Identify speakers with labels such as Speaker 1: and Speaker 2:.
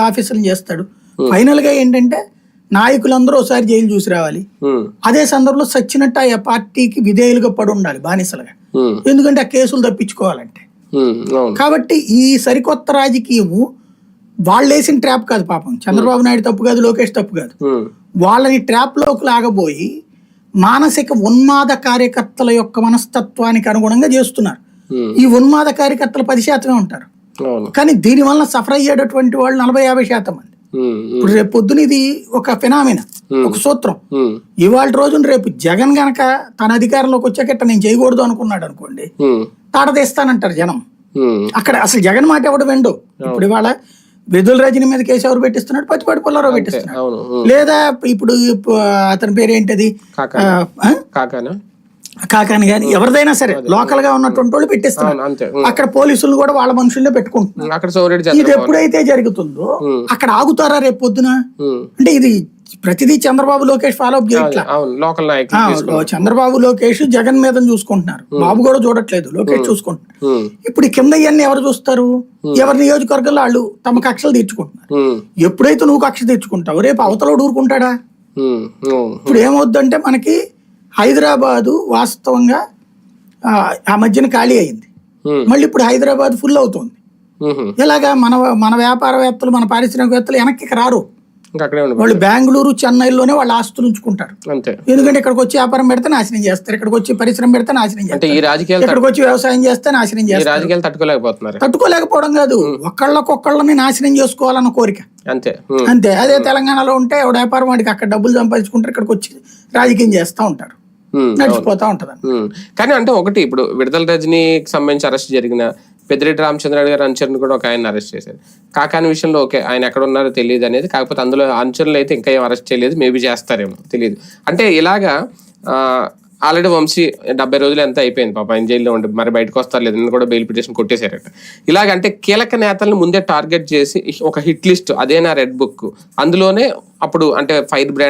Speaker 1: ఆఫీసులు చేస్తాడు. ఫైనల్ గా ఏంటంటే నాయకులందరూ ఒకసారి జైలు చూసి రావాలి. అదే సందర్భంలో సచ్చినట్టు ఆ పార్టీకి విధేయులుగా పడి ఉండాలి బానిసలుగా, ఎందుకంటే ఆ కేసులు తప్పించుకోవాలంటే. కాబట్టి ఈ సరికొత్త రాజకీయము వాళ్ళు వేసిన ట్రాప్ కాదు పాపం. చంద్రబాబు నాయుడు తప్పు కాదు, లోకేష్ తప్పు కాదు. వాళ్ళని ట్రాప్ లోకి లాగబోయి మానసిక ఉన్మాద కార్యకర్తల యొక్క మనస్తత్వానికి అనుగుణంగా చేస్తున్నారు. ఈ ఉన్మాద కార్యకర్తలు 10% ఉంటారు, కానీ దీని వల్ల సఫర్ అయ్యేటటువంటి వాళ్ళు 40-50% మంది. ఇప్పుడు రేపు పొద్దున ఇది ఒక ఫినామినా, ఒక సూత్రం. ఇవాళ రోజున రేపు జగన్ గనక తన అధికారంలోకి వచ్చాక నేను చేయకూడదు అనుకున్నాడు అనుకోండి, తాడతీస్తానంటారు జనం. అక్కడ అసలు జగన్ మాట ఎవడు వెండు. ఇప్పుడు ఇవాళ విధుల రజని మీద కేసు ఎవరు పెట్టిస్తున్నాడు? పచ్చిపాటి పుల్లారావు పెట్టిస్తున్నాడు. లేదా ఇప్పుడు అతని పేరు ఏంటది, కాకాని గాని ఎవరిదైనా సరే లోకల్ గా ఉన్నటువంటి వాళ్ళు పెట్టిస్తున్నారు. అక్కడ పోలీసులు కూడా వాళ్ళ మనుషుల్నే పెట్టుకుంటున్నారు. ఇది ఎప్పుడైతే జరుగుతుందో అక్కడ ఆగుతారా రేపు పొద్దున? అంటే ఇది ప్రతిదీ చంద్రబాబు లోకేష్ ఫాలో అప్ చేయట్లా. చంద్రబాబు లోకేష్ జగన్ మీద చూసుకుంటున్నారు, బాబు కూడా చూడట్లేదు, లోకేష్ చూసుకుంటున్నారు. ఇప్పుడు కింద ఇవన్నీ ఎవరు చూస్తారు? ఎవరి నియోజకవర్గంలో వాళ్ళు తమ కక్షలు తీర్చుకుంటున్నారు. ఎప్పుడైతే నువ్వు కక్ష తీర్చుకుంటావు, రేపు అవతల ఊరుకుంటాడా? ఇప్పుడు ఏమవుద్దంటే మనకి హైదరాబాదు వాస్తవంగా ఆ మధ్యన ఖాళీ అయింది, మళ్ళీ ఇప్పుడు హైదరాబాద్ ఫుల్ అవుతుంది. ఇలాగా మన వ్యాపారవేత్తలు, మన పారిశ్రామికవేత్తలు వెనక్కి రారు. వాళ్ళు బెంగళూరు, చెన్నైలోనే వాళ్ళు ఆస్తులు ఉంచుకుంటారు. ఎందుకంటే ఇక్కడికి వచ్చి వ్యాపారం పెడితే నాశనం చేస్తారు, ఇక్కడికి వచ్చి పరిశ్రమ పెడితే నాశనం చేస్తారు, ఇక్కడికి వచ్చి వ్యవసాయం చేస్తే నాశనం చేస్తారు. తట్టుకోలేకపోవడం కాదు, ఒక్కళ్ళని నాశనం చేసుకోవాలన్న కోరిక అంతే. అదే తెలంగాణలో ఉంటే ఎవడ వ్యాపారం వాడికి అక్కడ డబ్బులు సంపాదించుకుంటారు, ఇక్కడికి వచ్చి రాజకీయం చేస్తూ ఉంటారు, నడిచిపోతా ఉంటది.
Speaker 2: కానీ అంటే ఒకటి, ఇప్పుడు విడుదల రజనీకి సంబంధించి అరెస్ట్ జరిగిన పెద్దిరెడ్డి రామచంద్రరావు గారు అనుచరుని కూడా ఒక ఆయన అరెస్ట్ చేశారు. కాకాని విషయంలో ఓకే, ఆయన ఎక్కడ ఉన్నారో తెలియదు అనేది, కాకపోతే అందులో అనుచరులు అయితే ఇంకా ఏం అరెస్ట్ చేయలేదు, మేబీ చేస్తారేమో తెలియదు. అంటే ఇలాగా ఆల్రెడీ వంశీ 70 రోజులు ఎంత అయిపోయింది పాప, ఆయన జైల్లో ఉంటే మరి బయటకు వస్తారు లేదు, నిన్న కూడా బెయిల్ పిటిషన్ కొట్టేశారట. ఇలాగంటే కీలక నేతలను ముందే టార్గెట్ చేసి ఒక హిట్ లిస్ట్, అదేనా రెడ్ బుక్, అందులోనే అప్పుడు అంటే ఫైర్ బ్రాండ్